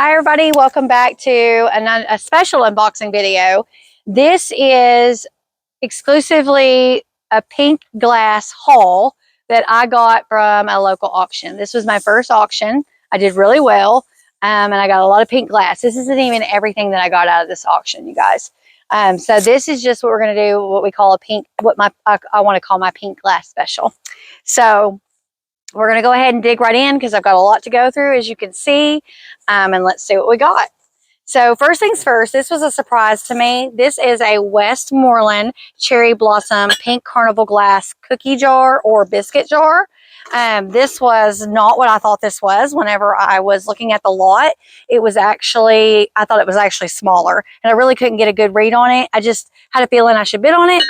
Hi everybody, welcome back to a special unboxing video. This is exclusively a pink glass haul that I got from a local auction. This was my first auction. I did really well, and I got a lot of pink glass. This isn't even everything that I got out of this auction, you guys. So this is just what we're going to do, what we call a pink, I want to call my pink glass special. So we're going to go ahead and dig right in because I've got a lot to go through, as you can see, and let's see what we got. So first things first, this was a surprise to me. This is a Westmoreland Cherry Blossom Pink Carnival Glass cookie jar or biscuit jar. This was not what I thought this was. Whenever I was looking at the lot, it was actually, I thought it was actually smaller, and I really couldn't get a good read on it. I just had a feeling I should bid on it,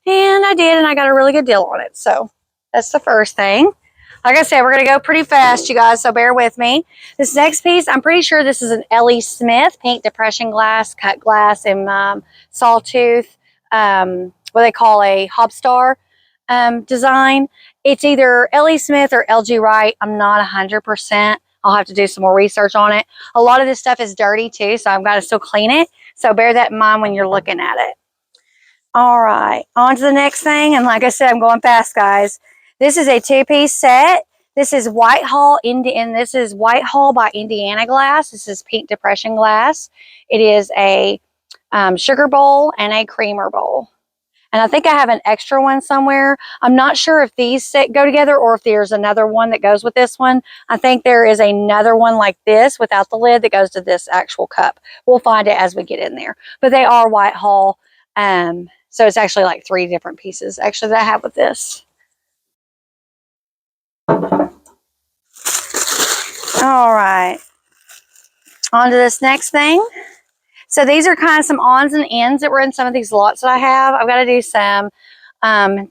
and I did, and I got a really good deal on it. So that's the first thing. Like I said, we're going to go pretty fast, you guys, so bear with me. This next piece, I'm pretty sure this is an L.E. Smith pink depression glass, cut glass, and sawtooth, what they call a Hobstar design. It's either L.E. Smith or L.G. Wright. I'm not 100%. I'll have to do some more research on it. A lot of this stuff is dirty, too, so I've got to still clean it. So bear that in mind when you're looking at it. All right, on to the next thing. And like I said, I'm going fast, guys. This is a two-piece set. This is Whitehall by Indiana glass. This is pink depression glass. It is a sugar bowl and a creamer bowl. And I think I have an extra one somewhere. I'm not sure if these go together or if there's another one that goes with this one. I think there is another one like this without the lid that goes to this actual cup. We'll find it as we get in there. But they are Whitehall. So it's actually like 3 different pieces actually that I have with this. All right, on to this next thing. So these are kind of some ons and ends that were in some of these lots that I have. I've got to do some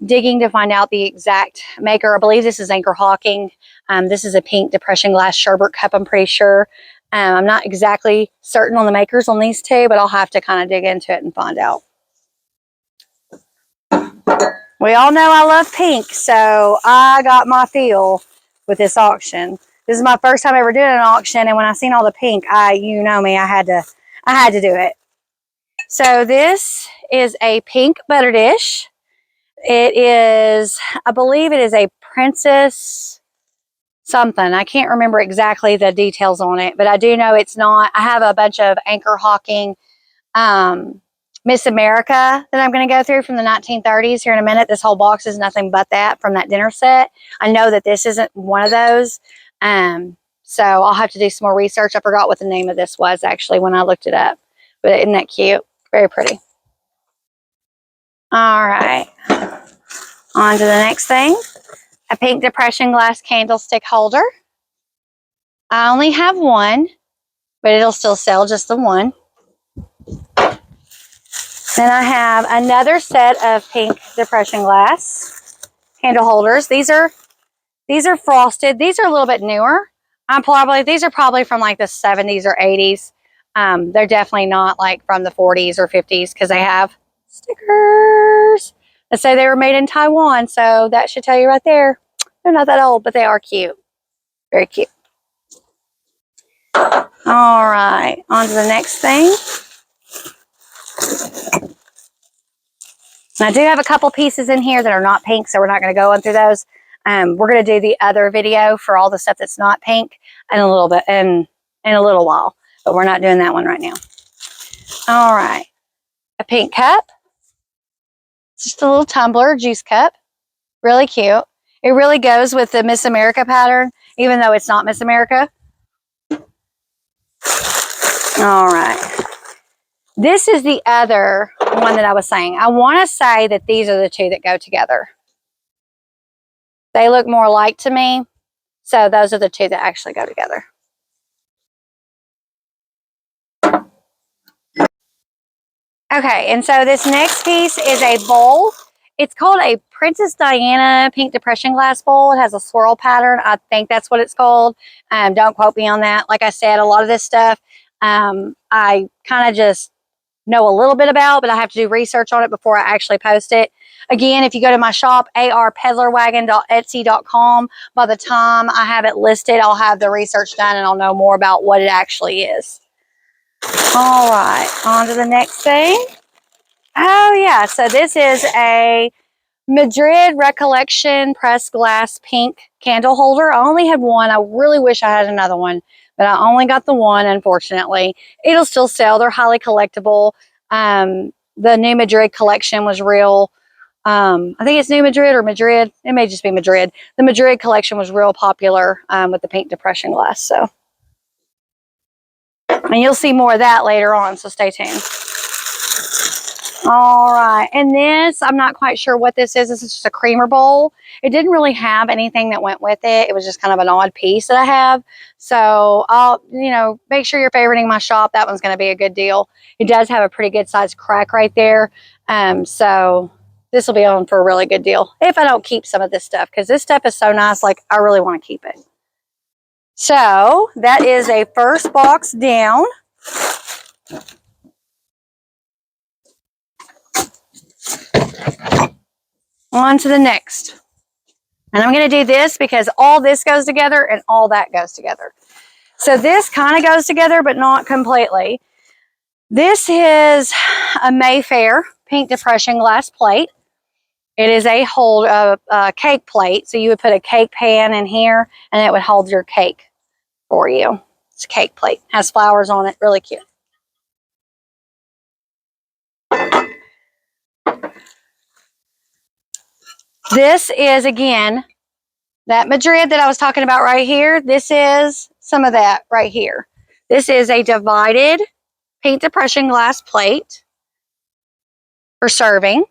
digging to find out the exact maker. I believe this is Anchor Hawking. This is a pink depression glass sherbet cup, I'm pretty sure. I'm not exactly certain on the makers on these two, but I'll have to kind of dig into it and find out. We all know I love pink, so I got my feel with this auction. This is my first time ever doing an auction, and when I seen all the pink, you know me, I had to do it. So this is a pink butter dish. It is, I believe it is a Princess something. I can't remember exactly the details on it, but I do know it's not. I have a bunch of Anchor Hawking Miss America that I'm going to go through from the 1930s here in a minute. This whole box is nothing but that from that dinner set. I know that this isn't one of those. So I'll have to do some more research. I forgot what the name of this was actually when I looked it up. But isn't that cute? Very pretty. All right. On to the next thing. A pink depression glass candlestick holder. I only have one, but it'll still sell just the one. Then I have another set of pink depression glass candle holders. These are frosted. These are a little bit newer. These are probably from like the 70s or 80s. They're definitely not like from the 40s or 50s because they have stickers that say they were made in Taiwan. So that should tell you right there. They're not that old, but they are cute. Very cute. All right, on to the next thing. And I do have a couple pieces in here that are not pink, so we're not going to go on through those. We're going to do the other video for all the stuff that's not pink in a little bit, in a little while, but we're not doing that one right now. All right, a pink cup. It's just a little tumbler juice cup. Really cute. It really goes with the Miss America pattern, even though it's not Miss America. All right. This is the other one that I was saying. I want to say that these are the two that go together. They look more alike to me. So those are the two that actually go together. Okay, and so this next piece is a bowl. It's called a Princess Diana pink depression glass bowl. It has a swirl pattern. I think that's what it's called. Don't quote me on that. Like I said, a lot of this stuff I kind of just know a little bit about, but I have to do research on it before I actually post it. Again, if you go to my shop, arpeddlerwagon.etsy.com, by the time I have it listed, I'll have the research done and I'll know more about what it actually is. All right, on to the next thing. Oh yeah, so this is a Madrid Recollection pressed glass pink candle holder. I only had one. I really wish I had another one, but I only got the one, unfortunately. It'll still sell. They're highly collectible. The New Madrid collection was real. I think it's New Madrid or Madrid. It may just be Madrid. The Madrid collection was real popular with the pink depression glass. So, and you'll see more of that later on, so stay tuned. All right, and this, I'm not quite sure what this is. This is just a creamer bowl. It didn't really have anything that went with it. It was just kind of an odd piece that I have. So I'll, make sure you're favoriting my shop. That one's going to be a good deal. It does have a pretty good sized crack right there. So this will be on for a really good deal if I don't keep some of this stuff, because this stuff is so nice. Like, I really want to keep it. So that is a first box down. On to the next. And I'm going to do this because all this goes together and all that goes together. So this kind of goes together, but not completely. This is a Mayfair pink depression glass plate. It is a cake plate. So you would put a cake pan in here and it would hold your cake for you. It's a cake plate. Has flowers on it. Really cute. This is, again, that Madrid that I was talking about right here. This is some of that right here. This is a divided pink depression glass plate for serving.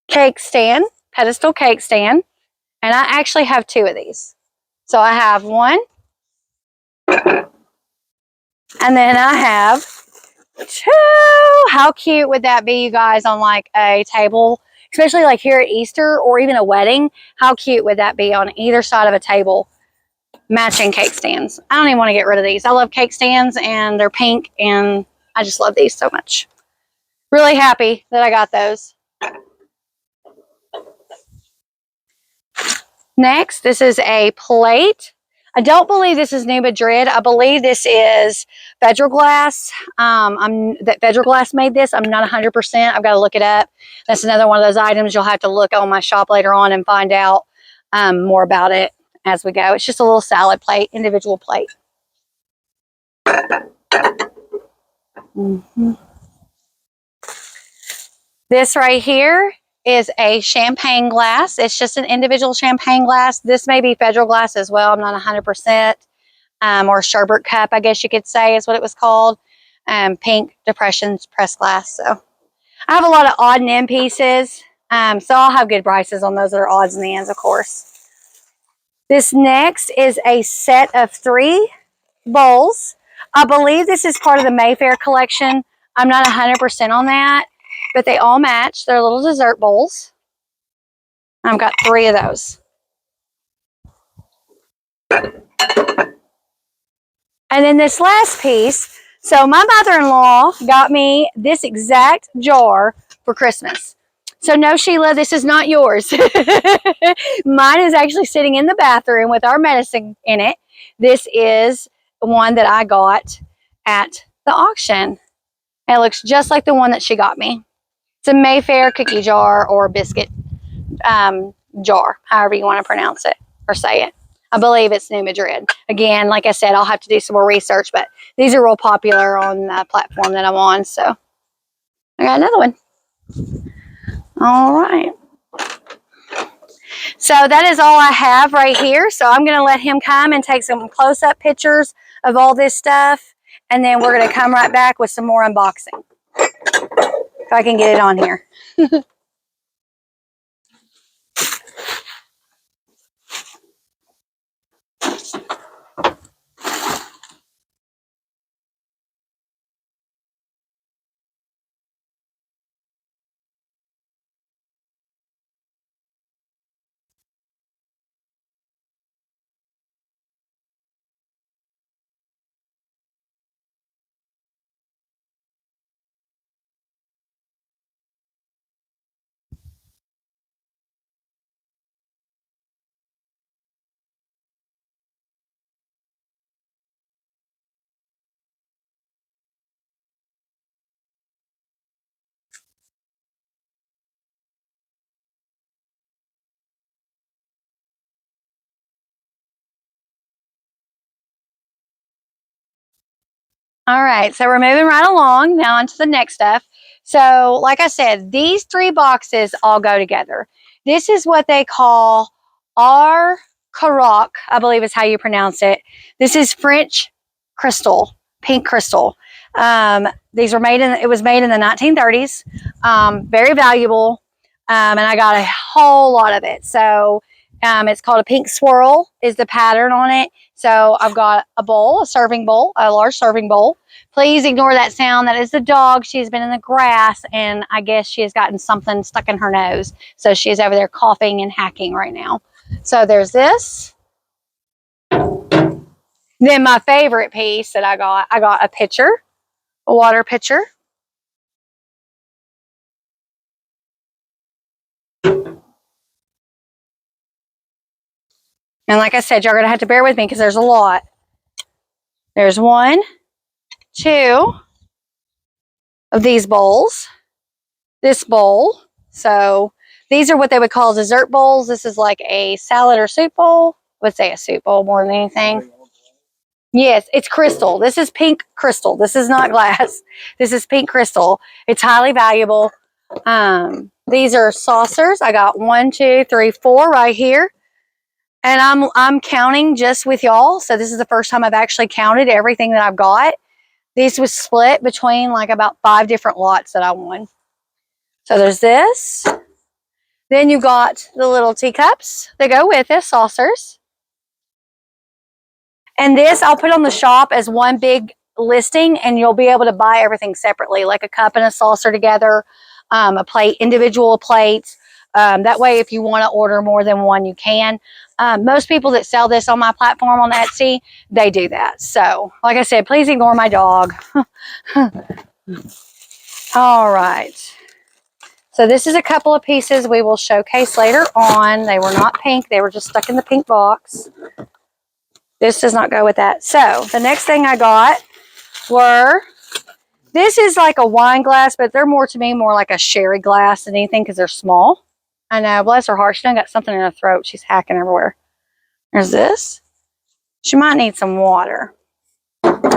Cake stand, pedestal cake stand. And I actually have two of these. So I have one. And then I have two. How cute would that be, you guys, on like a table, especially like here at Easter or even a wedding? How cute would that be on either side of a table? Matching cake stands. I don't even want to get rid of these. I love cake stands and they're pink and I just love these so much. Really happy that I got those. Next, this is a plate. I don't believe this is New Madrid. I believe this is Peddler Glass. That Peddler Glass made this. I'm not 100%. I've got to look it up. That's another one of those items you'll have to look on my shop later on and find out more about it as we go. It's just a little salad plate, individual plate. This right here is a champagne glass. It's just an individual champagne glass. This may be Peddler Glass as well. I'm not 100%. Or sherbet cup, I guess you could say is what it was called. Pink depressions pressed glass. So I have a lot of odd and end pieces. So I'll have good prices on those that are odds and ends, of course. This next is a set of 3 bowls. I believe this is part of the Mayfair collection. I'm not 100% on that, but they all match. They're little dessert bowls. I've got 3 of those. And then this last piece. So my mother-in-law got me this exact jar for Christmas. So no, Sheila, this is not yours. Mine is actually sitting in the bathroom with our medicine in it. This is one that I got at the auction. And it looks just like the one that she got me. It's a Mayfair cookie jar or biscuit jar, however you want to pronounce it or say it. I believe it's New Madrid. Again, like I said, I'll have to do some more research, but these are real popular on the platform that I'm on. So I got another one. All right. So that is all I have right here. So I'm going to let him come and take some close-up pictures of all this stuff. And then we're going to come right back with some more unboxing. If I can get it on here. All right, so we're moving right along now onto the next stuff. So, like I said, these 3 boxes all go together. This is what they call our Carac, I believe is how you pronounce it. This is French crystal, pink crystal. These were made in, it was made in the 1930s. Very valuable, and I got a whole lot of it. So, it's called a pink swirl is the pattern on it. So I've got a bowl, a serving bowl, a large serving bowl. Please ignore that sound. That is the dog. She's been in the grass, and I guess she has gotten something stuck in her nose. So she's over there coughing and hacking right now. So there's this. Then my favorite piece that I got a pitcher, a water pitcher. And like I said, you're going to have to bear with me because there's a lot. There's 1, 2 of these bowls. This bowl. So these are what they would call dessert bowls. This is like a salad or soup bowl. I would say a soup bowl more than anything. Yes, it's crystal. This is pink crystal. This is not glass. This is pink crystal. It's highly valuable. These are saucers. I got 1, 2, 3, 4 right here. And I'm counting just with y'all. So this is the first time I've actually counted everything that I've got. This was split between like about 5 different lots that I won. So there's this. Then you got the little teacups that go with it, saucers. And this I'll put on the shop as one big listing, and you'll be able to buy everything separately, like a cup and a saucer together, a plate, individual plates. That way, if you want to order more than one, you can. Most people that sell this on my platform on Etsy, they do that. So, like I said, please ignore my dog. All right. So this is a couple of pieces we will showcase later on. They were not pink. They were just stuck in the pink box. This does not go with that. So the next thing I got were, this is like a wine glass, but they're more to me more like a sherry glass than anything because they're small. I know, bless her heart. She done got something in her throat. She's hacking everywhere. There's this. She might need some water.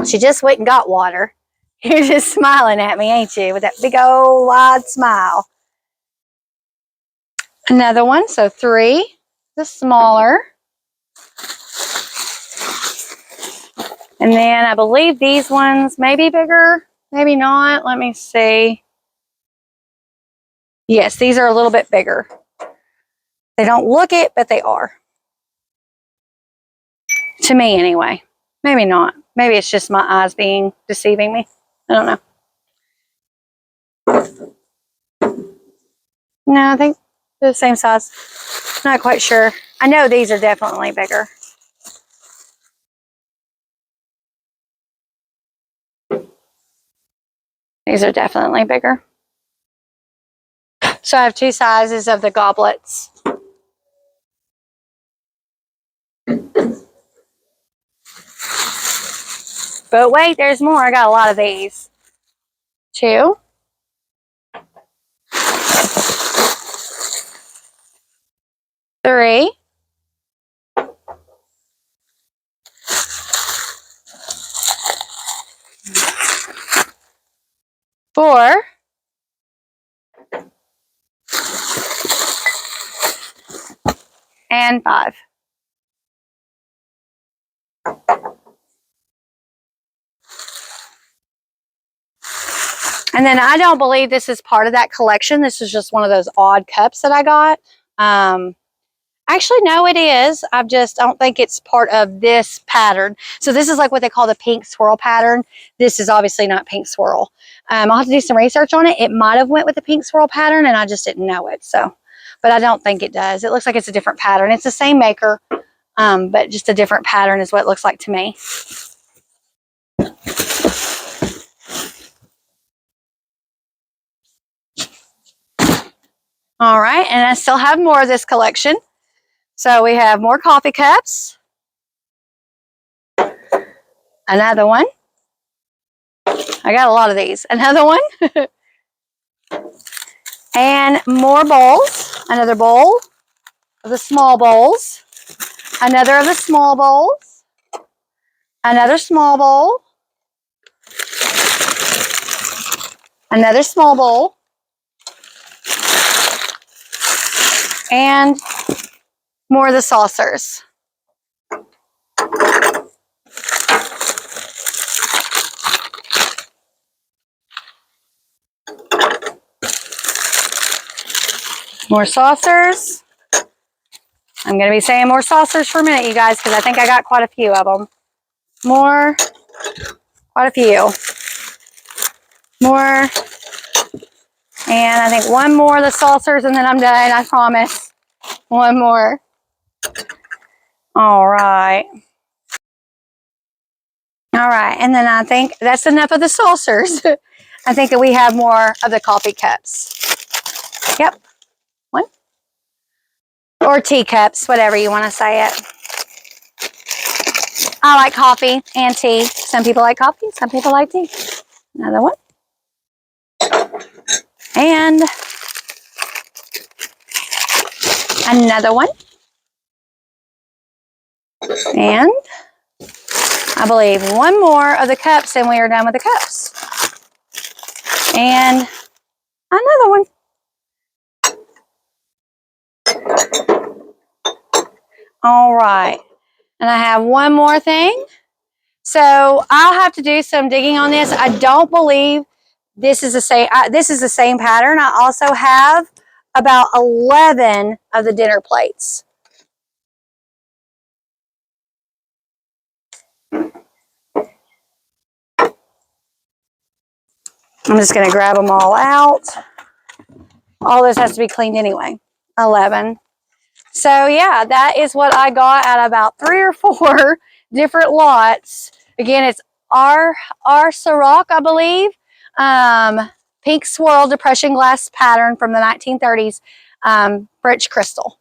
She just went and got water. You're just smiling at me, ain't you? With that big old wide smile. Another one, so 3, the smaller. And then I believe these ones may be bigger, maybe not. Let me see. Yes, these are a little bit bigger. They don't look it, but they are. To me, anyway. Maybe not. Maybe it's just my eyes being deceiving me. I don't know. No, I think they're the same size. Not quite sure. I know these are definitely bigger. These are definitely bigger. So I have 2 sizes of the goblets. But wait, there's more. I got a lot of these. 2. 3. 4. And 5. And then I don't believe this is part of that collection. This is just one of those odd cups that I got. Actually, no, it is. I don't think it's part of this pattern. So this is like what they call the pink swirl pattern. This is obviously not pink swirl. I'll have to do some research on it. It might have went with the pink swirl pattern and I just didn't know it. So, but I don't think it does. It looks like it's a different pattern. It's the same maker, but just a different pattern is what it looks like to me. All right, and I still have more of this collection. So we have more coffee cups. Another one. I got a lot of these. Another one. And more bowls. Another bowl of the small bowls. Another of the small bowls. Another small bowl. Another small bowl. And more of the saucers. More saucers. I'm going to be saying more saucers for a minute, you guys, because I think I got quite a few of them. More. Quite a few. More. And I think one more of the saucers, and then I'm done, I promise. One more. All right. All right, and then I think that's enough of the saucers. I think that we have more of the coffee cups. Yep. One. Or teacups, whatever you want to say it. I like coffee and tea. Some people like coffee, some people like tea. Another one. And another one. And I believe one more of the cups and we are done with the cups. And another one. All right. And I have one more thing. So I'll have to do some digging on this. I don't believe this is the same pattern. I also have about 11 of the dinner plates. I'm just going to grab them all out. All this has to be cleaned anyway. 11. So yeah, that is what I got at about 3 or 4 different lots. Again, it's our Ciroc, I believe. Pink swirl depression glass pattern from the 1930s. French crystal.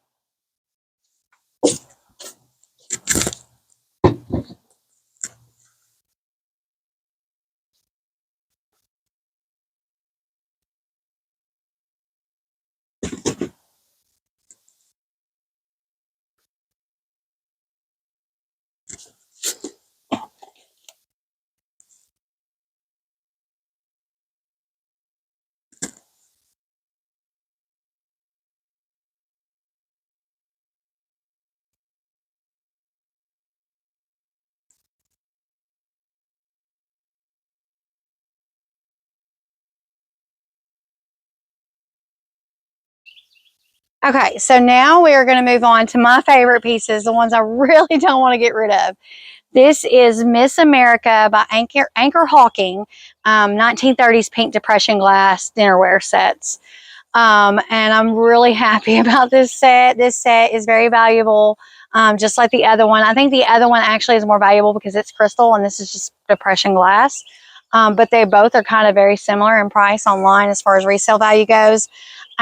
Okay, so now we are going to move on to my favorite pieces, the ones I really don't want to get rid of. This is Miss America by Anchor Hawking, 1930s pink depression glass dinnerware sets. And I'm really happy about this set. This set is very valuable, just like the other one. I think the other one actually is more valuable because it's crystal and this is just depression glass. But they both are kind of very similar in price online as far as resale value goes.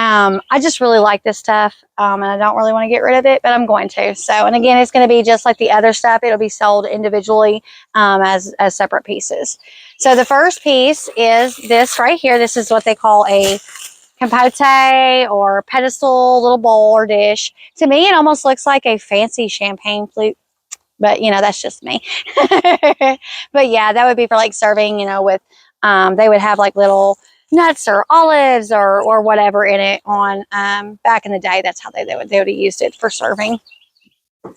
I just really like this stuff, and I don't really want to get rid of it, but I'm going to. So, and again, it's going to be just like the other stuff. It'll be sold individually as separate pieces. So the first piece is this right here. This is what they call a capote or pedestal little bowl or dish. To me, it almost looks like a fancy champagne flute. But, you know, that's just me. But, yeah, that would be for, like, serving, you know, with, they would have, like, little nuts or olives or whatever in it on, back in the day. That's how they would have used it for serving. So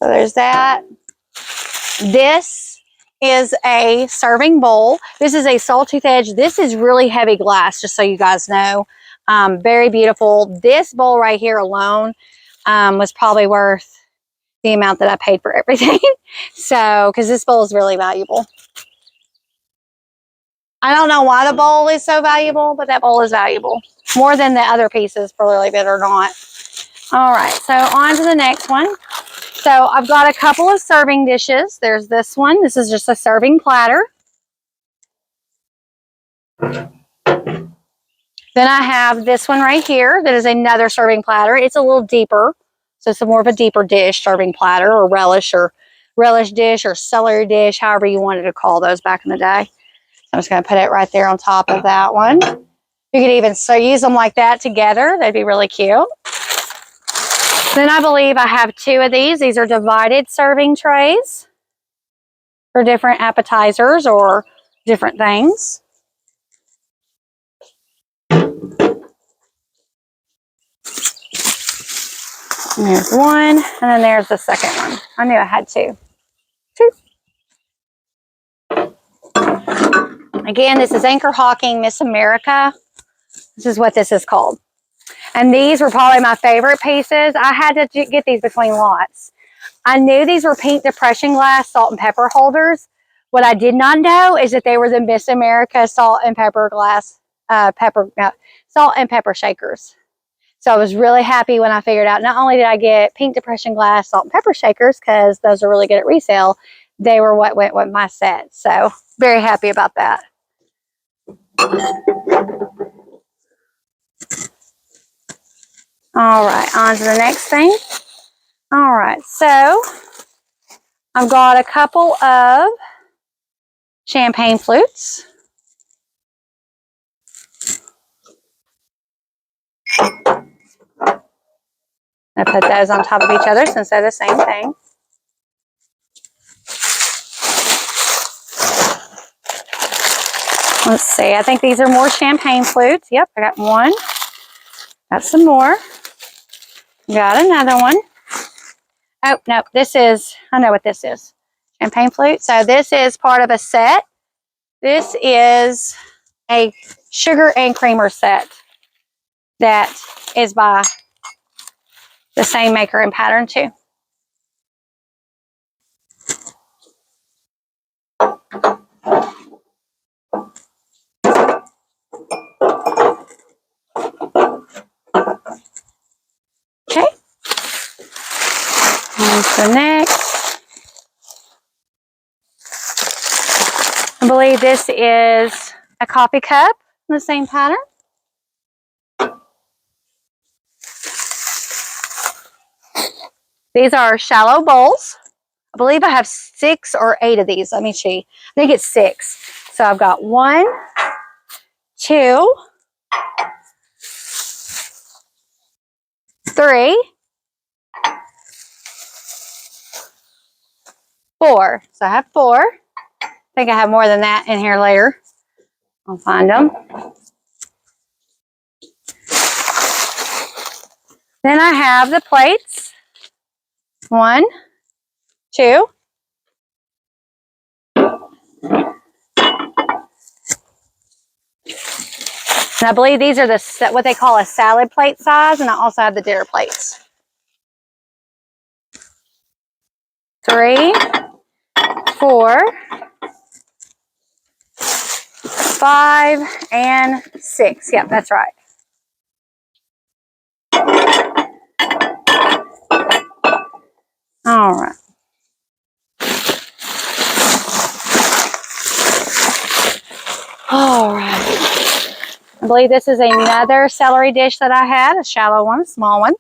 there's that. This is a serving bowl. This is a sawtooth edge. This is really heavy glass, just so you guys know. Very beautiful. This bowl right here alone was probably worth the amount that I paid for everything. So, because this bowl is really valuable. I don't know why the bowl is so valuable, but that bowl is valuable. More than the other pieces, believe it or not. All right, so on to the next one. So I've got a couple of serving dishes. There's this one. This is just a serving platter. Then I have this one right here that is another serving platter. It's a little deeper. So it's more of a deeper dish, serving platter or relish dish or celery dish, however you wanted to call those back in the day. I'm just going to put it right there on top of that one. You could even use them like that together. They'd be really cute. Then I believe I have 2 of these. These are divided serving trays for different appetizers or different things. And there's one, and then there's the second one. I knew I had two. Again, this is Anchor Hawking Miss America. This is what this is called. And these were probably my favorite pieces. I had to get these between lots. I knew these were pink depression glass salt and pepper holders. What I did not know is that they were the Miss America salt and pepper glass, salt and pepper shakers. So I was really happy when I figured out not only did I get pink depression glass salt and pepper shakers, because those are really good at resale, they were what went with my set. So very happy about that. All right, on to the next thing. All right, so I've got a couple of champagne flutes. I put those on top of each other since they're the same thing. Let's see, I think these are more champagne flutes. Yep, I got one. Got some more. Got another one. Oh, no, this is, I know what this is. Champagne flute. So this is part of a set. This is a sugar and creamer set that is by the same maker and pattern too. Okay. On to the next. I believe this is a coffee cup in the same pattern. These are shallow bowls. I believe I have 6 or 8 of these. Let me see. I think it's 6. So I've got 1, 2, 3, 4. So I have 4. I think I have more than that in here later. I'll find them. Then I have the plates. 1, 2. And I believe these are the what they call a salad plate size, and I also have the dinner plates. 3, 4, 5, and 6. Yep, that's right. All right. All right. I believe this is another celery dish that I had, a shallow one, a small one.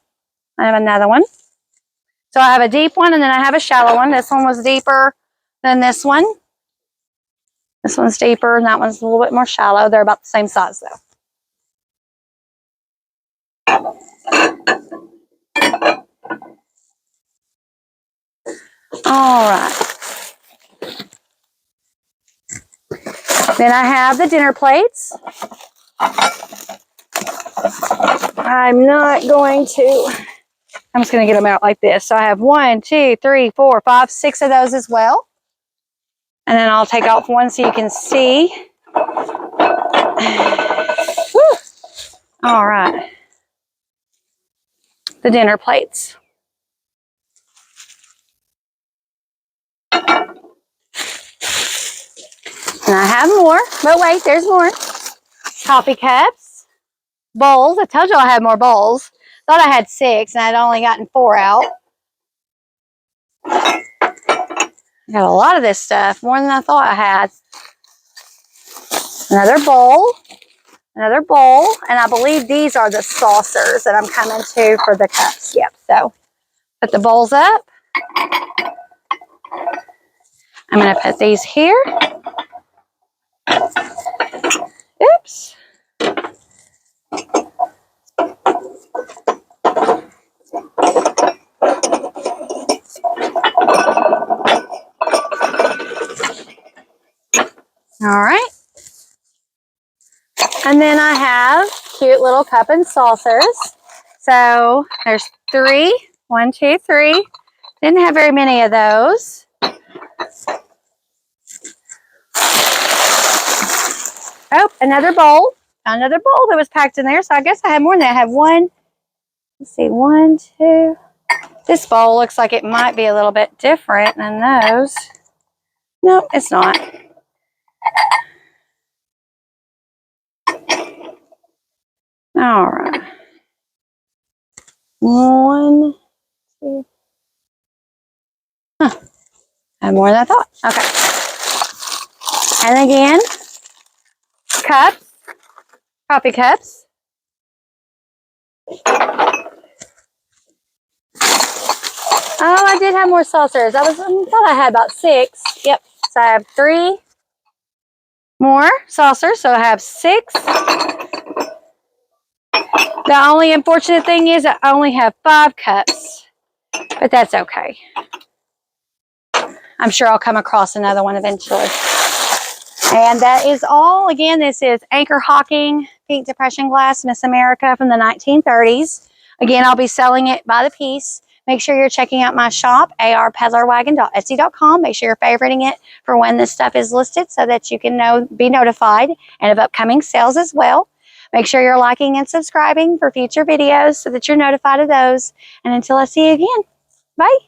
I have another one. So I have a deep one and then I have a shallow one. This one was deeper than this one. This one's deeper and that one's a little bit more shallow. They're about the same size though. All right. Then I have the dinner plates. I'm just going to get them out like this. So I have 1, 2, 3, 4, 5, 6 of those as well. And then I'll take off one so you can see. Woo. All right. The dinner plates. And I have more, but wait, there's more. Coffee cups, bowls. I told you I had more bowls. Thought I had 6 and I'd only gotten 4 out. I got a lot of this stuff, more than I thought I had. Another bowl, and I believe these are the saucers that I'm coming to for the cups. Yep, so put the bowls up. I'm going to put these here. Oops. All right. And then I have cute little cup and saucers. So there's 3 1, 2, 3. Didn't have very many of those. Oh, another bowl. Another bowl that was packed in there. So I guess I have more than that. I have 1. Let's see, 1, 2. This bowl looks like it might be a little bit different than those. No, it's not. All right. 1, 2. Huh. I have more than I thought. Okay. And again, cups, coffee cups. Oh, I did have more saucers. I thought I had about 6. Yep. So I have 3 more saucers. So I have 6. The only unfortunate thing is I only have 5 cups, but that's okay. I'm sure I'll come across another one eventually. And that is all. Again, this is Anchor Hocking Pink Depression Glass Miss America from the 1930s. Again, I'll be selling it by the piece. Make sure you're checking out my shop, arpeddlerwagon.etsy.com. Make sure you're favoriting it for when this stuff is listed so that you can be notified and of upcoming sales as well. Make sure you're liking and subscribing for future videos so that you're notified of those. And until I see you again, bye.